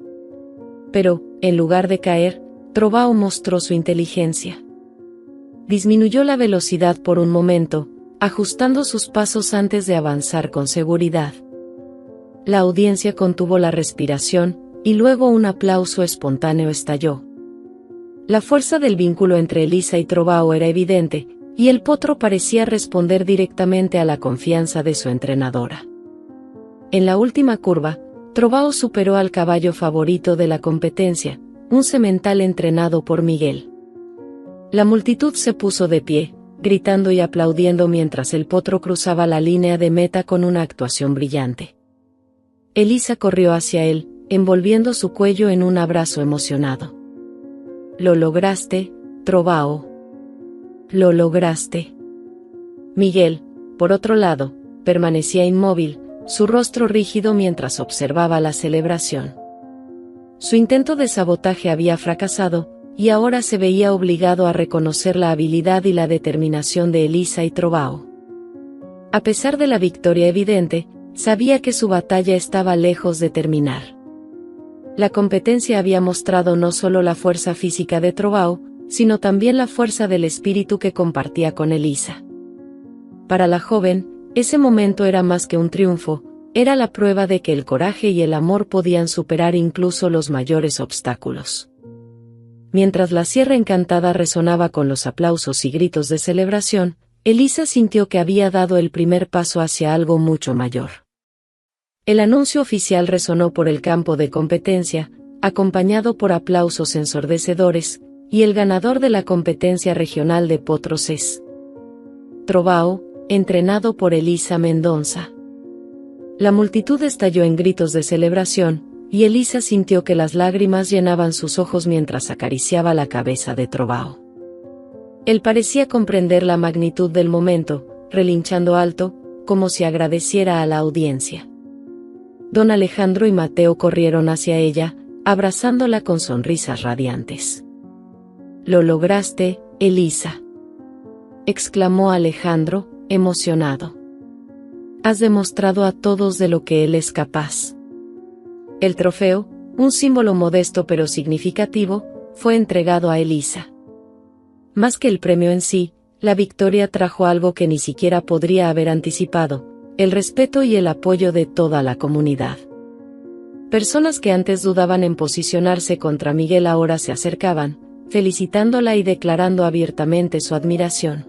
Pero, en lugar de caer, Trovao mostró su inteligencia. Disminuyó la velocidad por un momento, ajustando sus pasos antes de avanzar con seguridad. La audiencia contuvo la respiración, y luego un aplauso espontáneo estalló. La fuerza del vínculo entre Elisa y Trovao era evidente, y el potro parecía responder directamente a la confianza de su entrenadora. En la última curva, Trovao superó al caballo favorito de la competencia, un semental entrenado por Miguel. La multitud se puso de pie, gritando y aplaudiendo mientras el potro cruzaba la línea de meta con una actuación brillante. Elisa corrió hacia él, envolviendo su cuello en un abrazo emocionado. «Lo lograste, Trovao. Lo lograste». Miguel, por otro lado, permanecía inmóvil, su rostro rígido mientras observaba la celebración. Su intento de sabotaje había fracasado, y ahora se veía obligado a reconocer la habilidad y la determinación de Elisa y Trovao. A pesar de la victoria evidente, sabía que su batalla estaba lejos de terminar. La competencia había mostrado no solo la fuerza física de Trovao, sino también la fuerza del espíritu que compartía con Elisa. Para la joven, ese momento era más que un triunfo, era la prueba de que el coraje y el amor podían superar incluso los mayores obstáculos. Mientras la Sierra Encantada resonaba con los aplausos y gritos de celebración, Elisa sintió que había dado el primer paso hacia algo mucho mayor. El anuncio oficial resonó por el campo de competencia, acompañado por aplausos ensordecedores, y el ganador de la competencia regional de potros es Trovao, entrenado por Elisa Mendonça. La multitud estalló en gritos de celebración, y Elisa sintió que las lágrimas llenaban sus ojos mientras acariciaba la cabeza de Trovao. Él parecía comprender la magnitud del momento, relinchando alto, como si agradeciera a la audiencia. Don Alejandro y Mateo corrieron hacia ella, abrazándola con sonrisas radiantes. «Lo lograste, Elisa», exclamó Alejandro, emocionado. «Has demostrado a todos de lo que él es capaz». El trofeo, un símbolo modesto pero significativo, fue entregado a Elisa. Más que el premio en sí, la victoria trajo algo que ni siquiera podría haber anticipado, el respeto y el apoyo de toda la comunidad. Personas que antes dudaban en posicionarse contra Miguel ahora se acercaban, felicitándola y declarando abiertamente su admiración.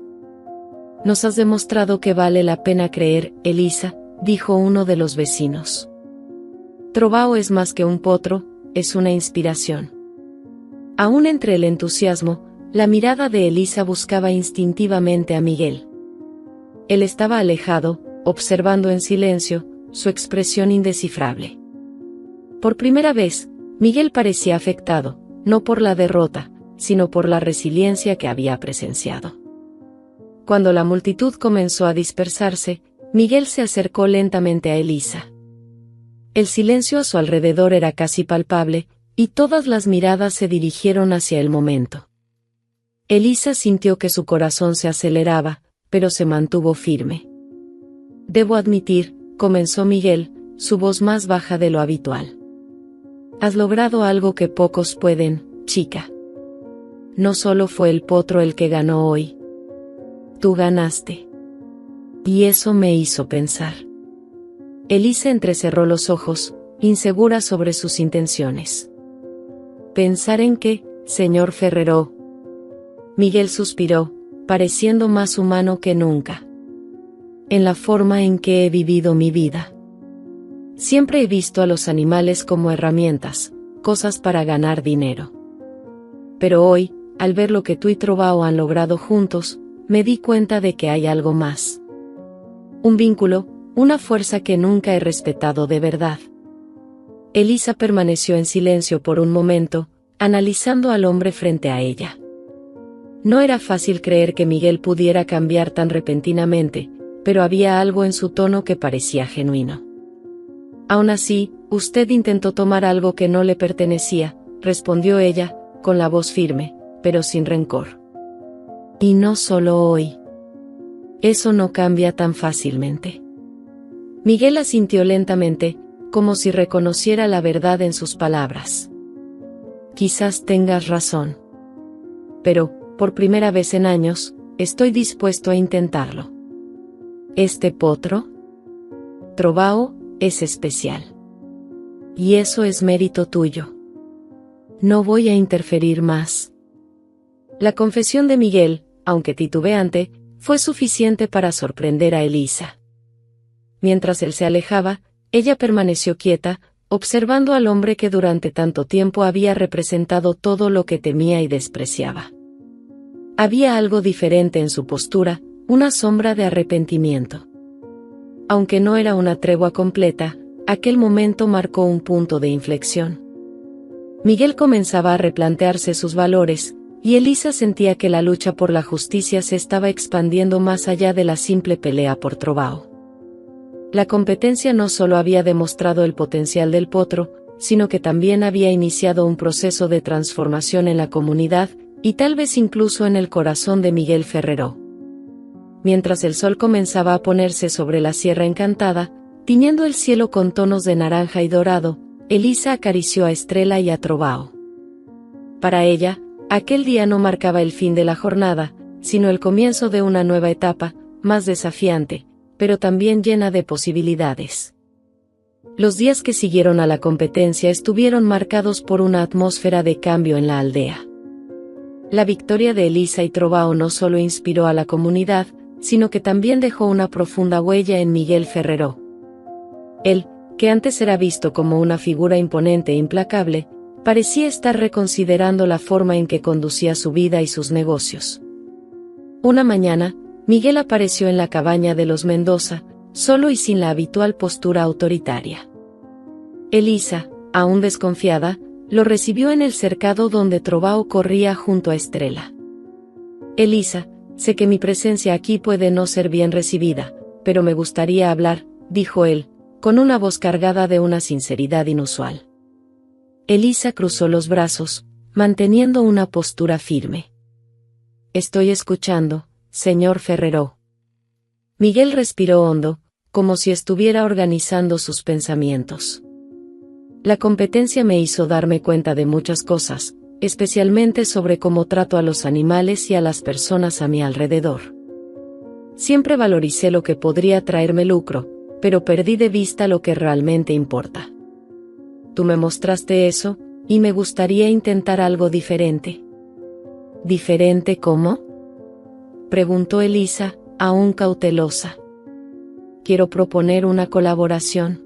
«Nos has demostrado que vale la pena creer, Elisa», dijo uno de los vecinos. «Trovao es más que un potro, es una inspiración». Aún entre el entusiasmo, la mirada de Elisa buscaba instintivamente a Miguel. Él estaba alejado, observando en silencio, su expresión indescifrable. Por primera vez, Miguel parecía afectado, no por la derrota, sino por la resiliencia que había presenciado. Cuando la multitud comenzó a dispersarse, Miguel se acercó lentamente a Elisa. El silencio a su alrededor era casi palpable, y todas las miradas se dirigieron hacia el momento. Elisa sintió que su corazón se aceleraba, pero se mantuvo firme. «Debo admitir», comenzó Miguel, su voz más baja de lo habitual. «Has logrado algo que pocos pueden, chica. No solo fue el potro el que ganó hoy. Tú ganaste». Y eso me hizo pensar. Elisa entrecerró los ojos, insegura sobre sus intenciones. «¿Pensar en qué, señor Ferrero?» Miguel suspiró, pareciendo más humano que nunca. «En la forma en que he vivido mi vida. Siempre he visto a los animales como herramientas, cosas para ganar dinero. Pero hoy, al ver lo que tú y Trovao han logrado juntos, me di cuenta de que hay algo más. Un vínculo, una fuerza que nunca he respetado de verdad». Elisa permaneció en silencio por un momento, analizando al hombre frente a ella. No era fácil creer que Miguel pudiera cambiar tan repentinamente, pero había algo en su tono que parecía genuino. «Aún así, usted intentó tomar algo que no le pertenecía», respondió ella, con la voz firme, pero sin rencor. «Y no solo hoy. Eso no cambia tan fácilmente». Miguel asintió lentamente, como si reconociera la verdad en sus palabras. «Quizás tengas razón. Pero, por primera vez en años, estoy dispuesto a intentarlo. Este potro, Trovao, es especial. Y eso es mérito tuyo. No voy a interferir más». La confesión de Miguel, aunque titubeante, fue suficiente para sorprender a Elisa. Mientras él se alejaba, ella permaneció quieta, observando al hombre que durante tanto tiempo había representado todo lo que temía y despreciaba. Había algo diferente en su postura, una sombra de arrepentimiento. Aunque no era una tregua completa, aquel momento marcó un punto de inflexión. Miguel comenzaba a replantearse sus valores, y Elisa sentía que la lucha por la justicia se estaba expandiendo más allá de la simple pelea por Trovao. La competencia no solo había demostrado el potencial del potro, sino que también había iniciado un proceso de transformación en la comunidad, y tal vez incluso en el corazón de Miguel Ferrero. Mientras el sol comenzaba a ponerse sobre la Sierra Encantada, tiñendo el cielo con tonos de naranja y dorado, Elisa acarició a Estrella y a Trovao. Para ella, aquel día no marcaba el fin de la jornada, sino el comienzo de una nueva etapa, más desafiante, pero también llena de posibilidades. Los días que siguieron a la competencia estuvieron marcados por una atmósfera de cambio en la aldea. La victoria de Elisa y Trovao no solo inspiró a la comunidad, sino que también dejó una profunda huella en Miguel Ferrero. Él, que antes era visto como una figura imponente e implacable, parecía estar reconsiderando la forma en que conducía su vida y sus negocios. Una mañana, Miguel apareció en la cabaña de los Mendoza, solo y sin la habitual postura autoritaria. Elisa, aún desconfiada, lo recibió en el cercado donde Trovao corría junto a Estrella. «Elisa, sé que mi presencia aquí puede no ser bien recibida, pero me gustaría hablar», dijo él, con una voz cargada de una sinceridad inusual. Elisa cruzó los brazos, manteniendo una postura firme. «Estoy escuchando, señor Ferrero». Miguel respiró hondo, como si estuviera organizando sus pensamientos. «La competencia me hizo darme cuenta de muchas cosas, especialmente sobre cómo trato a los animales y a las personas a mi alrededor. Siempre valoricé lo que podría traerme lucro, pero perdí de vista lo que realmente importa. Tú me mostraste eso, y me gustaría intentar algo diferente. ¿Diferente cómo?, preguntó Elisa, aún cautelosa. Quiero proponer una colaboración.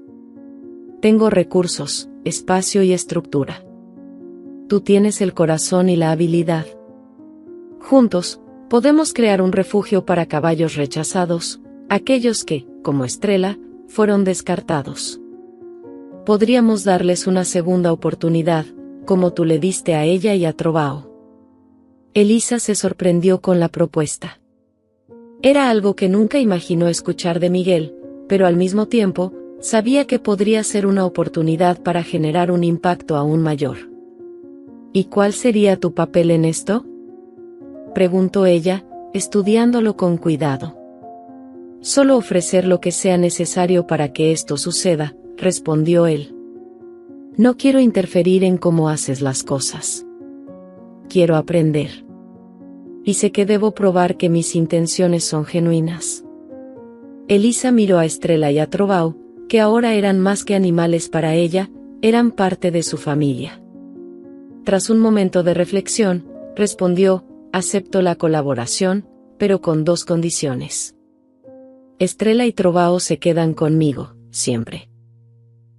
Tengo recursos, espacio y estructura. Tú tienes el corazón y la habilidad. Juntos, podemos crear un refugio para caballos rechazados, aquellos que, como Estrella, fueron descartados. Podríamos darles una segunda oportunidad, como tú le diste a ella y a Trovao. Elisa se sorprendió con la propuesta. Era algo que nunca imaginó escuchar de Miguel, pero al mismo tiempo, sabía que podría ser una oportunidad para generar un impacto aún mayor. ¿Y cuál sería tu papel en esto?, preguntó ella, estudiándolo con cuidado. Solo ofrecer lo que sea necesario para que esto suceda, respondió él. No quiero interferir en cómo haces las cosas. Quiero aprender. Y sé que debo probar que mis intenciones son genuinas. Elisa miró a Estrella y a Trovao, que ahora eran más que animales para ella, eran parte de su familia. Tras un momento de reflexión, respondió: acepto la colaboración, pero con dos condiciones. Estrella y Trovao se quedan conmigo, siempre.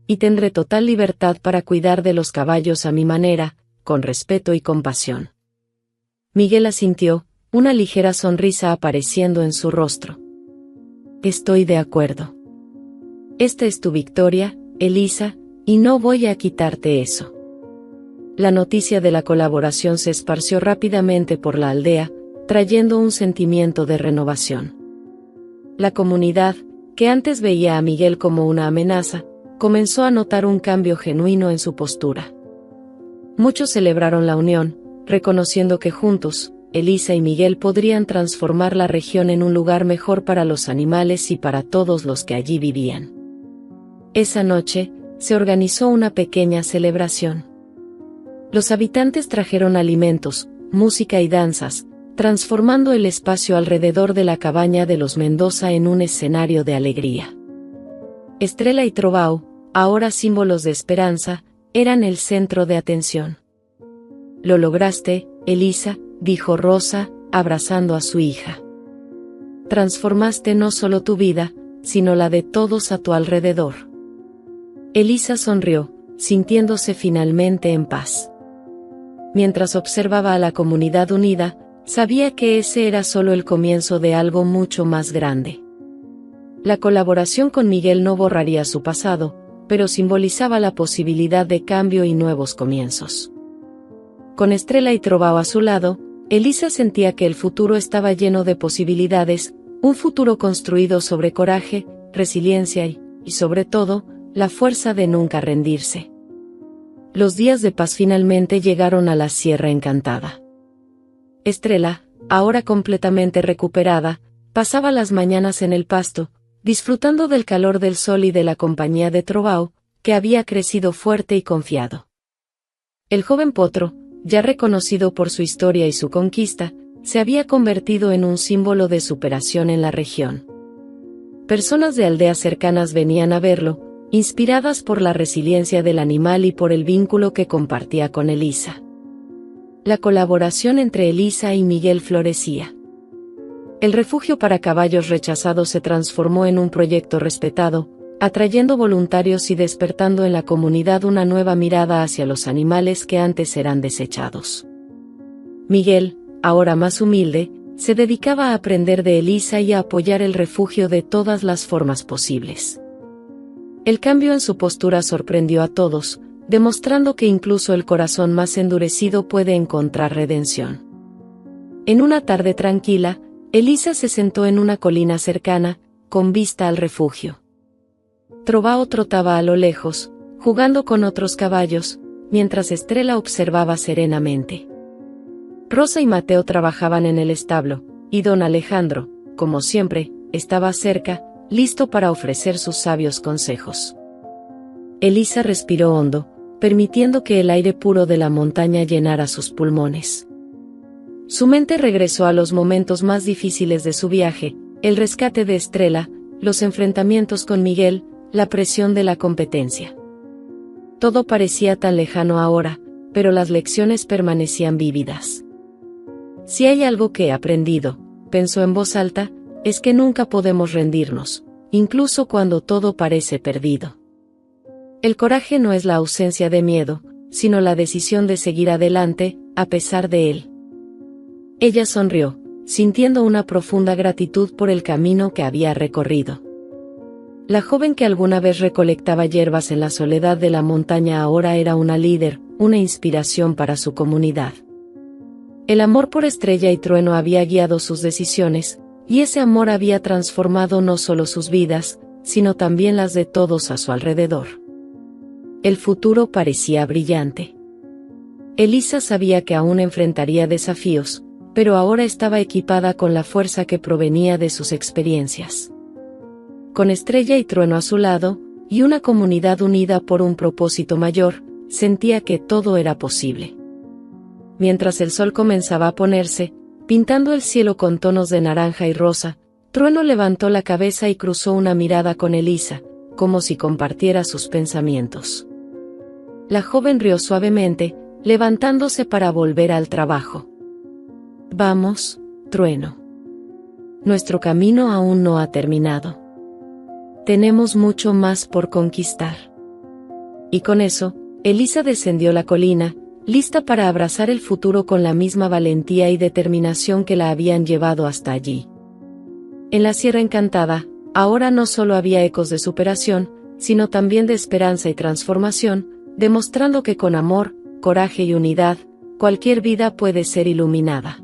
Y tendré total libertad para cuidar de los caballos a mi manera, con respeto y compasión. Miguel asintió, una ligera sonrisa apareciendo en su rostro. Estoy de acuerdo. Esta es tu victoria, Elisa, y no voy a quitarte eso. La noticia de la colaboración se esparció rápidamente por la aldea, trayendo un sentimiento de renovación. La comunidad, que antes veía a Miguel como una amenaza, comenzó a notar un cambio genuino en su postura. Muchos celebraron la unión, reconociendo que juntos, Elisa y Miguel podrían transformar la región en un lugar mejor para los animales y para todos los que allí vivían. Esa noche, se organizó una pequeña celebración. Los habitantes trajeron alimentos, música y danzas, transformando el espacio alrededor de la cabaña de los Mendoza en un escenario de alegría. Estrella y Trovao, ahora símbolos de esperanza, eran el centro de atención. Lo lograste, Elisa, dijo Rosa, abrazando a su hija. Transformaste no solo tu vida, sino la de todos a tu alrededor. Elisa sonrió, sintiéndose finalmente en paz. Mientras observaba a la comunidad unida, sabía que ese era solo el comienzo de algo mucho más grande. La colaboración con Miguel no borraría su pasado, pero simbolizaba la posibilidad de cambio y nuevos comienzos. Con Estrella y Trovao a su lado, Elisa sentía que el futuro estaba lleno de posibilidades, un futuro construido sobre coraje, resiliencia y, sobre todo, la fuerza de nunca rendirse. Los días de paz finalmente llegaron a la Sierra Encantada. Estrella, ahora completamente recuperada, pasaba las mañanas en el pasto, disfrutando del calor del sol y de la compañía de Trovao, que había crecido fuerte y confiado. El joven potro, ya reconocido por su historia y su conquista, se había convertido en un símbolo de superación en la región. Personas de aldeas cercanas venían a verlo, inspiradas por la resiliencia del animal y por el vínculo que compartía con Elisa. La colaboración entre Elisa y Miguel florecía. El refugio para caballos rechazados se transformó en un proyecto respetado, atrayendo voluntarios y despertando en la comunidad una nueva mirada hacia los animales que antes eran desechados. Miguel, ahora más humilde, se dedicaba a aprender de Elisa y a apoyar el refugio de todas las formas posibles. El cambio en su postura sorprendió a todos, demostrando que incluso el corazón más endurecido puede encontrar redención. En una tarde tranquila, Elisa se sentó en una colina cercana, con vista al refugio. Trovao trotaba a lo lejos, jugando con otros caballos, mientras Estrella observaba serenamente. Rosa y Mateo trabajaban en el establo, y don Alejandro, como siempre, estaba cerca, listo para ofrecer sus sabios consejos. Elisa respiró hondo, permitiendo que el aire puro de la montaña llenara sus pulmones. Su mente regresó a los momentos más difíciles de su viaje, el rescate de Estrella, los enfrentamientos con Miguel, la presión de la competencia. Todo parecía tan lejano ahora, pero las lecciones permanecían vívidas. Si hay algo que he aprendido, pensó en voz alta, es que nunca podemos rendirnos, incluso cuando todo parece perdido. El coraje no es la ausencia de miedo, sino la decisión de seguir adelante, a pesar de él. Ella sonrió, sintiendo una profunda gratitud por el camino que había recorrido. La joven que alguna vez recolectaba hierbas en la soledad de la montaña ahora era una líder, una inspiración para su comunidad. El amor por Estrella y Trueno había guiado sus decisiones, y ese amor había transformado no solo sus vidas, sino también las de todos a su alrededor. El futuro parecía brillante. Elisa sabía que aún enfrentaría desafíos, pero ahora estaba equipada con la fuerza que provenía de sus experiencias. Con Estrella y Trueno a su lado, y una comunidad unida por un propósito mayor, sentía que todo era posible. Mientras el sol comenzaba a ponerse, pintando el cielo con tonos de naranja y rosa, Trueno levantó la cabeza y cruzó una mirada con Elisa, como si compartiera sus pensamientos. La joven rió suavemente, levantándose para volver al trabajo. Vamos, Trueno. Nuestro camino aún no ha terminado. Tenemos mucho más por conquistar. Y con eso, Elisa descendió la colina, lista para abrazar el futuro con la misma valentía y determinación que la habían llevado hasta allí. En la Sierra Encantada, ahora no solo había ecos de superación, sino también de esperanza y transformación, demostrando que con amor, coraje y unidad, cualquier vida puede ser iluminada.